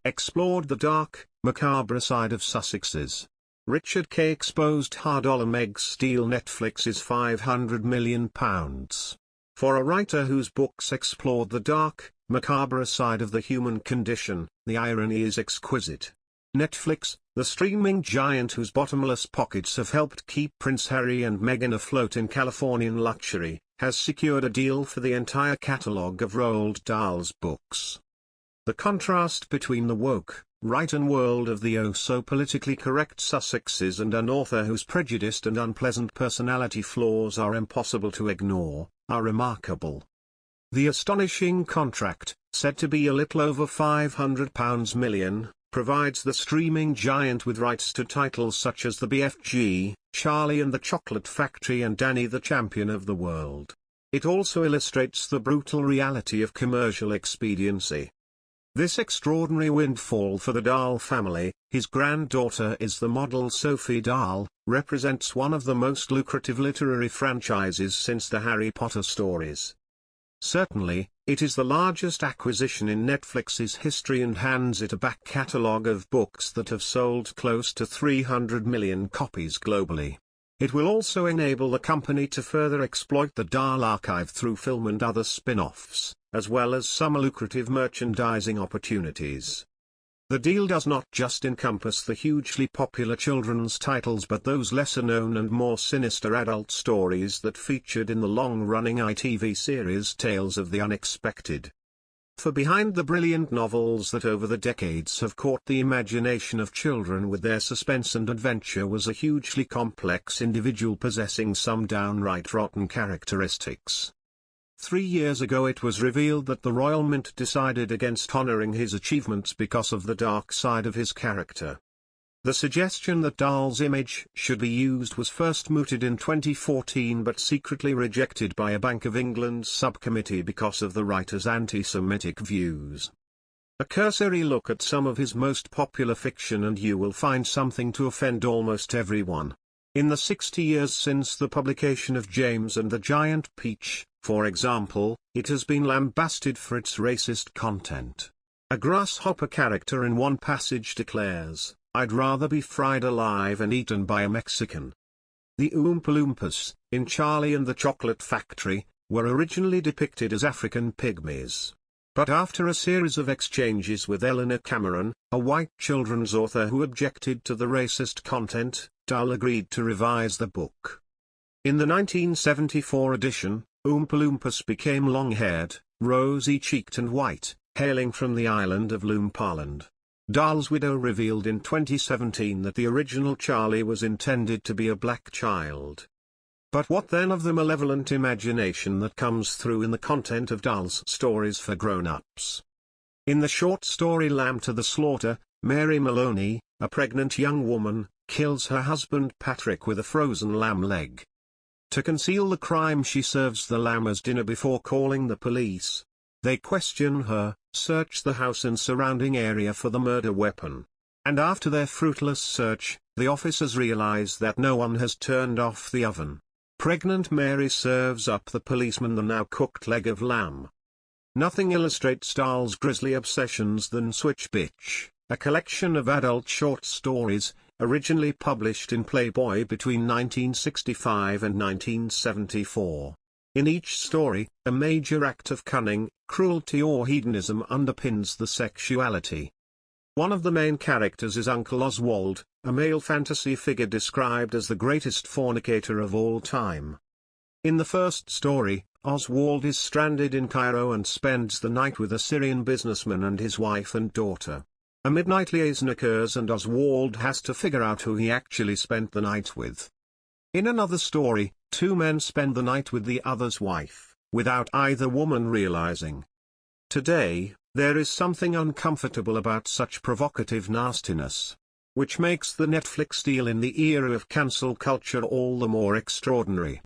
explored the dark, macabre side of Sussex's. Richard K. exposed Har Meg steal Netflix's £500 million. For a writer whose books explored the dark, macabre side of the human condition, the irony is exquisite. Netflix, the streaming giant whose bottomless pockets have helped keep Prince Harry and Meghan afloat in Californian luxury, has secured a deal for the entire catalogue of Roald Dahl's books. The contrast between the woke, right-and world of the oh-so-politically correct Sussexes and an author whose prejudiced and unpleasant personality flaws are impossible to ignore, are remarkable. The astonishing contract, said to be a little over £500 million, provides the streaming giant with rights to titles such as The BFG, Charlie and the Chocolate Factory and Danny the Champion of the World. It also illustrates the brutal reality of commercial expediency. This extraordinary windfall for the Dahl family, his granddaughter is the model Sophie Dahl, represents one of the most lucrative literary franchises since the Harry Potter stories. Certainly, it is the largest acquisition in Netflix's history and hands it a back catalogue of books that have sold close to 300 million copies globally. It will also enable the company to further exploit the Dahl archive through film and other spin-offs, as well as some lucrative merchandising opportunities. The deal does not just encompass the hugely popular children's titles but those lesser-known and more sinister adult stories that featured in the long-running ITV series Tales of the Unexpected. For behind the brilliant novels that over the decades have caught the imagination of children with their suspense and adventure was a hugely complex individual possessing some downright rotten characteristics. 3 years ago it was revealed that the Royal Mint decided against honoring his achievements because of the dark side of his character. The suggestion that Dahl's image should be used was first mooted in 2014 but secretly rejected by a Bank of England subcommittee because of the writer's anti-Semitic views. A cursory look at some of his most popular fiction and you will find something to offend almost everyone. In the 60 years since the publication of James and the Giant Peach, for example, it has been lambasted for its racist content. A grasshopper character in one passage declares, "I'd rather be fried alive and eaten by a Mexican." The Oompa Loompas, in Charlie and the Chocolate Factory, were originally depicted as African pygmies. But after a series of exchanges with Eleanor Cameron, a white children's author who objected to the racist content, Dahl agreed to revise the book. In the 1974 edition, Oompa Loompas became long-haired, rosy-cheeked and white, hailing from the island of Loompaland. Dahl's widow revealed in 2017 that the original Charlie was intended to be a black child. But what then of the malevolent imagination that comes through in the content of Dahl's stories for grown-ups? In the short story Lamb to the Slaughter, Mary Maloney, a pregnant young woman, kills her husband Patrick with a frozen lamb leg. To conceal the crime she serves the lamb as dinner before calling the police. They question her, search the house and surrounding area for the murder weapon. And after their fruitless search, the officers realize that no one has turned off the oven. Pregnant Mary serves up the policeman the now cooked leg of lamb. Nothing illustrates Dahl's grisly obsessions than Switch Bitch, a collection of adult short stories, originally published in Playboy between 1965 and 1974. In each story, a major act of cunning, cruelty or hedonism underpins the sexuality. One of the main characters is Uncle Oswald, a male fantasy figure described as the greatest fornicator of all time. In the first story, Oswald is stranded in Cairo and spends the night with a Syrian businessman and his wife and daughter. A midnight liaison occurs and Oswald has to figure out who he actually spent the night with. In another story, two men spend the night with the other's wife, without either woman realizing. Today, there is something uncomfortable about such provocative nastiness, which makes the Netflix deal in the era of cancel culture all the more extraordinary.